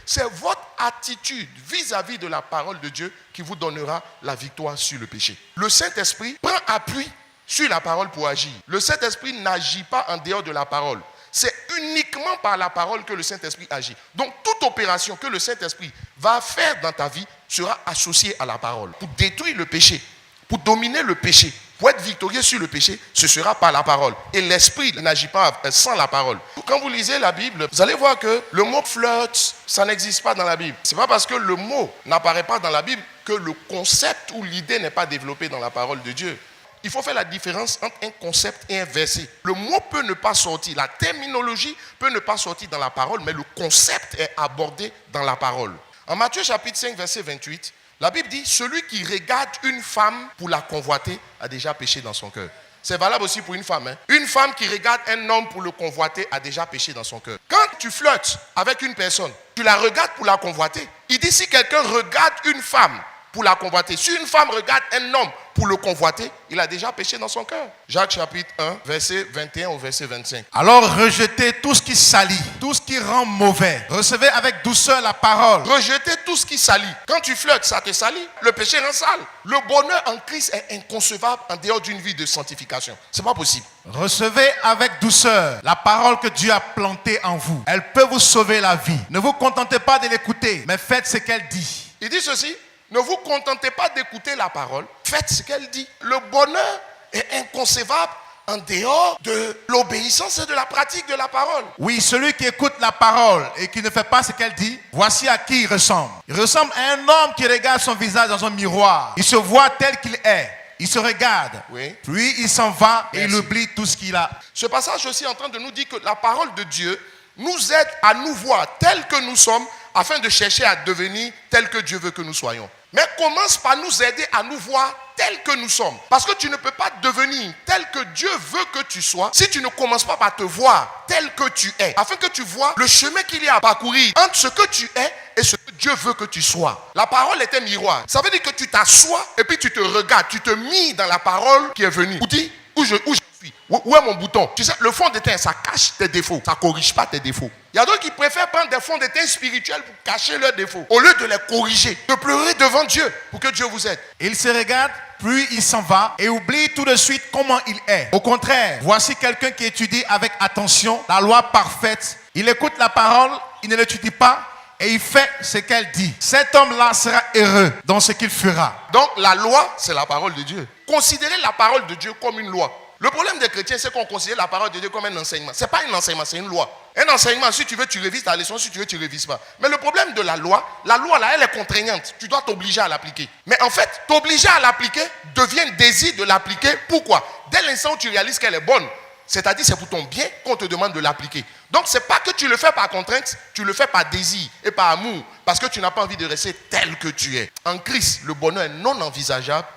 C'est votre attitude vis-à-vis de la parole de Dieu qui vous donnera la victoire sur le péché. Le Saint-Esprit prend appui sur la parole pour agir. Le Saint-Esprit n'agit pas en dehors de la parole. C'est uniquement par la parole que le Saint-Esprit agit. Donc, toute opération que le Saint-Esprit va faire dans ta vie sera associée à la parole. Pour détruire le péché, pour dominer le péché, pour être victorieux sur le péché, ce sera par la parole. Et l'Esprit n'agit pas sans la parole. Quand vous lisez la Bible, vous allez voir que le mot flirt, ça n'existe pas dans la Bible. Ce n'est pas parce que le mot n'apparaît pas dans la Bible que le concept ou l'idée n'est pas développée dans la parole de Dieu. Il faut faire la différence entre un concept et un verset. Le mot peut ne pas sortir, la terminologie peut ne pas sortir dans la parole, mais le concept est abordé dans la parole. En Matthieu chapitre 5, verset 28, la Bible dit « Celui qui regarde une femme pour la convoiter a déjà péché dans son cœur ». C'est valable aussi pour une femme. Une femme qui regarde un homme pour le convoiter a déjà péché dans son cœur. Quand tu flirtes avec une personne, tu la regardes pour la convoiter. Il dit si quelqu'un regarde une femme pour la convoiter, si une femme regarde un homme pour le convoiter, il a déjà péché dans son cœur. Jacques chapitre 1, verset 21 au verset 25. Alors rejetez tout ce qui salit, tout ce qui rend mauvais. Recevez avec douceur la parole. Rejetez tout ce qui salit. Quand tu flirtes, ça te salit. Le péché rend sale. Le bonheur en Christ est inconcevable en dehors d'une vie de sanctification. C'est pas possible. Recevez avec douceur la parole que Dieu a plantée en vous. Elle peut vous sauver la vie. Ne vous contentez pas de l'écouter, mais faites ce qu'elle dit. Il dit ceci. Ne vous contentez pas d'écouter la parole, faites ce qu'elle dit. Le bonheur est inconcevable en dehors de l'obéissance et de la pratique de la parole. Oui, celui qui écoute la parole et qui ne fait pas ce qu'elle dit, voici à qui il ressemble. Il ressemble à un homme qui regarde son visage dans un miroir. Il se voit tel qu'il est. Il se regarde, oui. Puis il s'en va. Merci. Et il oublie tout ce qu'il a. Ce passage aussi est en train de nous dire que la parole de Dieu nous aide à nous voir tels que nous sommes afin de chercher à devenir tels que Dieu veut que nous soyons. Mais commence par nous aider à nous voir tels que nous sommes. Parce que tu ne peux pas devenir tel que Dieu veut que tu sois si tu ne commences pas par te voir tel que tu es. Afin que tu vois le chemin qu'il y a à parcourir entre ce que tu es et ce que Dieu veut que tu sois. La parole est un miroir. Ça veut dire que tu t'assois et puis tu te regardes. Tu te mis dans la parole qui est venue. Où dit, où je suis. Où est mon bouton? Tu sais, le fond de teint, ça cache tes défauts. Ça ne corrige pas tes défauts. Il y a d'autres qui préfèrent prendre des fonds de teint spirituels pour cacher leurs défauts. Au lieu de les corriger, de pleurer devant Dieu pour que Dieu vous aide. Il se regarde, puis il s'en va et oublie tout de suite comment il est. Au contraire, voici quelqu'un qui étudie avec attention la loi parfaite. Il écoute la parole, il ne l'étudie pas et il fait ce qu'elle dit. Cet homme-là sera heureux dans ce qu'il fera. Donc la loi, c'est la parole de Dieu. Considérez la parole de Dieu comme une loi. Le problème des chrétiens, c'est qu'on considère la parole de Dieu comme un enseignement. Ce n'est pas un enseignement, c'est une loi. Un enseignement, si tu veux, tu révises ta leçon, si tu veux, tu ne révises pas. Mais le problème de la loi, là, elle est contraignante. Tu dois t'obliger à l'appliquer. Mais en fait, t'obliger à l'appliquer devient un désir de l'appliquer. Pourquoi? Dès l'instant où tu réalises qu'elle est bonne, c'est-à-dire c'est pour ton bien qu'on te demande de l'appliquer. Donc, ce n'est pas que tu le fais par contrainte, tu le fais par désir et par amour. Parce que tu n'as pas envie de rester tel que tu es. En Christ, le bonheur est non envisageable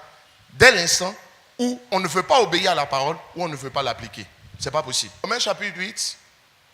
dès l'instant où on ne veut pas obéir à la parole, ou on ne veut pas l'appliquer. Ce n'est pas possible. Romains chapitre 8,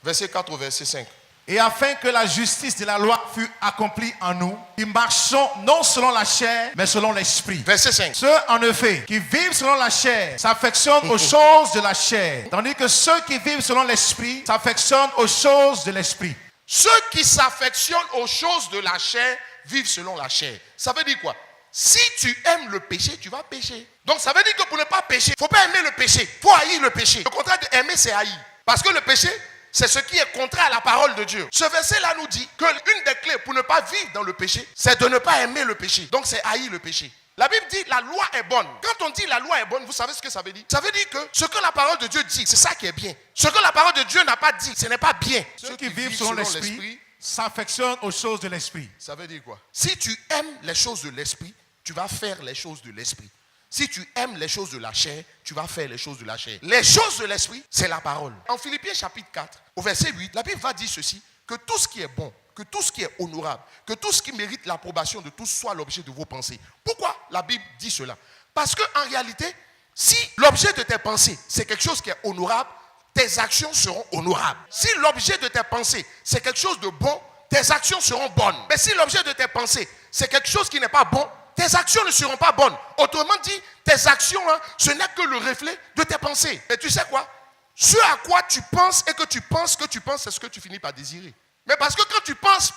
verset 4 au verset 5. Et afin que la justice de la loi fût accomplie en nous, qui marchons non selon la chair, mais selon l'esprit. Verset 5. Ceux, en effet, qui vivent selon la chair s'affectionnent aux choses de la chair, tandis que ceux qui vivent selon l'esprit s'affectionnent aux choses de l'esprit. Ceux qui s'affectionnent aux choses de la chair vivent selon la chair. Ça veut dire quoi? Si tu aimes le péché, tu vas pécher. Donc ça veut dire que pour ne pas pécher, il ne faut pas aimer le péché. Il faut haïr le péché. Le contraire d'aimer, c'est haïr. Parce que le péché, c'est ce qui est contraire à la parole de Dieu. Ce verset-là nous dit que l'une des clés pour ne pas vivre dans le péché, c'est de ne pas aimer le péché. Donc c'est haïr le péché. La Bible dit la loi est bonne. Quand on dit la loi est bonne, vous savez ce que ça veut dire? Ça veut dire que ce que la parole de Dieu dit, c'est ça qui est bien. Ce que la parole de Dieu n'a pas dit, ce n'est pas bien. Ceux qui vivent selon l'esprit s'affectionnent aux choses de l'esprit. Ça veut dire quoi? Si tu aimes les choses de l'esprit, tu vas faire les choses de l'esprit. Si tu aimes les choses de la chair, tu vas faire les choses de la chair. Les choses de l'esprit, c'est la parole. En Philippiens chapitre 4, au verset 8, la Bible va dire ceci, que tout ce qui est bon, que tout ce qui est honorable, que tout ce qui mérite l'approbation de tous soit l'objet de vos pensées. Pourquoi la Bible dit cela? Parce qu'en réalité, si l'objet de tes pensées, c'est quelque chose qui est honorable, tes actions seront honorables. Si l'objet de tes pensées, c'est quelque chose de bon, tes actions seront bonnes. Mais si l'objet de tes pensées, c'est quelque chose qui n'est pas bon, tes actions ne seront pas bonnes. Autrement dit, tes actions, ce n'est que le reflet de tes pensées. Et tu sais quoi? Ce à quoi tu penses et que tu penses, c'est ce que tu finis par désirer. Mais parce que quand tu penses,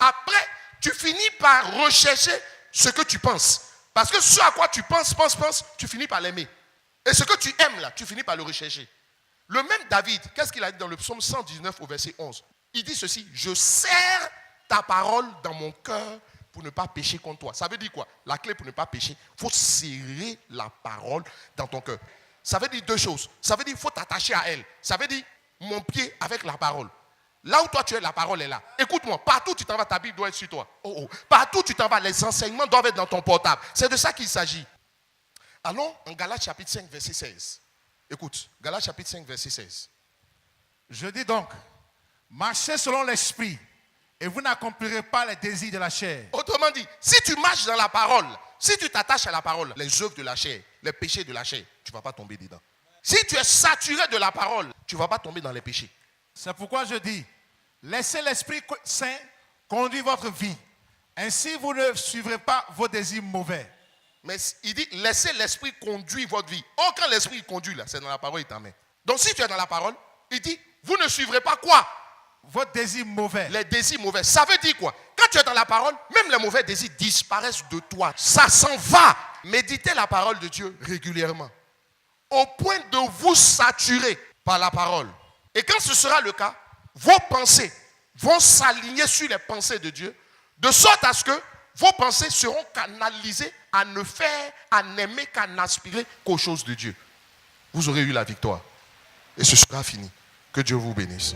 après, tu finis par rechercher ce que tu penses. Parce que ce à quoi tu penses, tu finis par l'aimer. Et ce que tu aimes là, tu finis par le rechercher. Le même David, qu'est-ce qu'il a dit dans le psaume 119 au verset 11? Il dit ceci: je serre ta parole dans mon cœur pour ne pas pécher contre toi. Ça veut dire quoi? La clé pour ne pas pécher, il faut serrer la parole dans ton cœur. Ça veut dire deux choses. Ça veut dire qu'il faut t'attacher à elle. Ça veut dire mon pied avec la parole. Là où toi tu es, la parole est là. Écoute-moi, partout où tu t'en vas, ta Bible doit être sur toi. Partout où tu t'en vas, les enseignements doivent être dans ton portable. C'est de ça qu'il s'agit. Allons en Galates chapitre 5, verset 16. Écoute, Galates chapitre 5, verset 16. Je dis donc, marchez selon l'esprit et vous n'accomplirez pas les désirs de la chair. Autrement dit, si tu marches dans la parole, si tu t'attaches à la parole, les œuvres de la chair, les péchés de la chair, tu ne vas pas tomber dedans. Si tu es saturé de la parole, tu ne vas pas tomber dans les péchés. C'est pourquoi je dis, laissez l'Esprit Saint conduire votre vie. Ainsi, vous ne suivrez pas vos désirs mauvais. Mais il dit, laissez l'Esprit conduire votre vie. Or, quand l'Esprit conduit, là, c'est dans la parole, il t'emmène. Donc, si tu es dans la parole, il dit, vous ne suivrez pas quoi? Votre désir mauvais. Les désirs mauvais. Ça veut dire quoi? Quand tu es dans la parole, même les mauvais désirs disparaissent de toi. Ça s'en va. Méditez la parole de Dieu régulièrement. Au point de vous saturer par la parole. Et quand ce sera le cas, vos pensées vont s'aligner sur les pensées de Dieu, de sorte à ce que vos pensées seront canalisées à ne faire, à n'aimer, qu'à n'aspirer qu'aux choses de Dieu. Vous aurez eu la victoire. Et ce sera fini. Que Dieu vous bénisse.